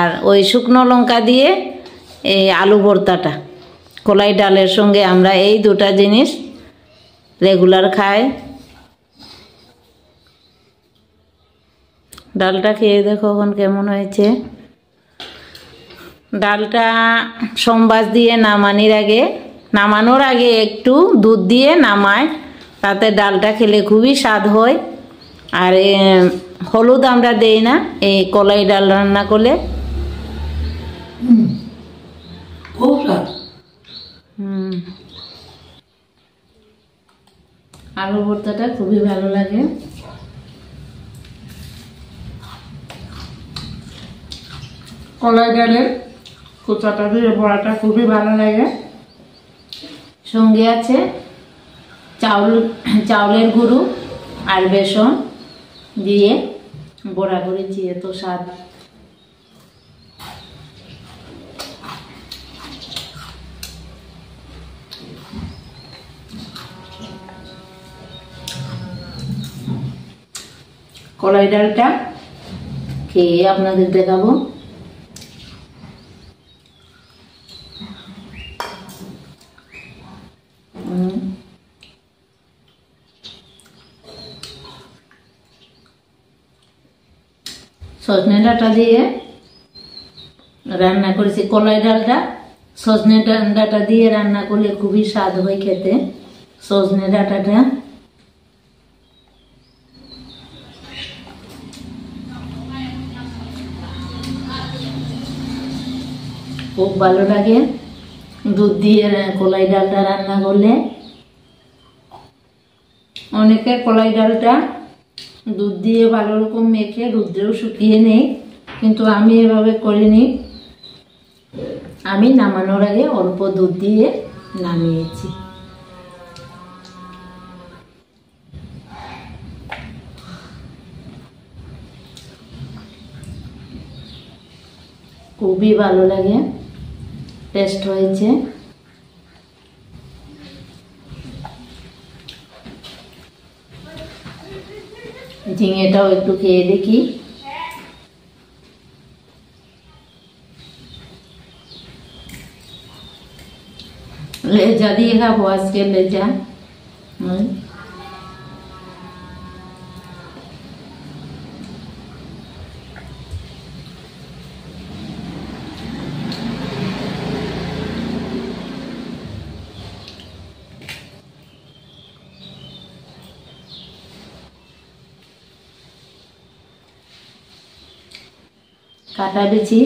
আর ওই শুকনো লঙ্কা দিয়ে এই আলু ভর্তাটা কলাই ডালের সঙ্গে আমরা এই দুটা জিনিস রেগুলার খাই। ডালটা খেয়ে দেখো এখন কেমন হয়েছে। ডালটা সম্বাস দিয়ে নামানোর আগে একটু দুধ দিয়ে নামায়, তাতে ডালটা খেলে খুবই স্বাদ হয়। আর হলুদ আমরা দেই না এই কলাই ডাল রান্না করলে। আলু ভর্তাটা খুবই ভালো লাগে। কলাই ডালের কুচাটা দিয়ে বড়াটা খুবই ভালো লাগে। সঙ্গে আছে চাউলের গুঁড়ো আর বেসন দিয়ে বড়া করেছি, এত স্বাদ। কলাই ডালটা খেয়ে আপনাদের দেখাবো। সজনে ডাঁটা দিয়ে রান্না করেছি কলাই ডালটা। সজনে ডাঁটা দিয়ে রান্না করলে খুবই স্বাদ হয় খেতে সজনে ডাঁটাটা। খুব ভালো লাগে দুধ দিয়ে কলাই ডালটা রান্না করলে। অনেকে কলাই ডালটা দুধ দিয়ে ভালো রকম মেখে রোদ্রেও শুকিয়ে নেই, কিন্তু আমি এভাবে করিনি। আমি নামানোর আগে অল্প দুধ দিয়ে নামিয়েছি। খুবই ভালো লাগে, টেস্ট হয়েছে। ঝিঙেটাও একটু খেয়ে দেখি। লেজা দিয়ে খাবো আজকে, লেজা। কাটা বেছি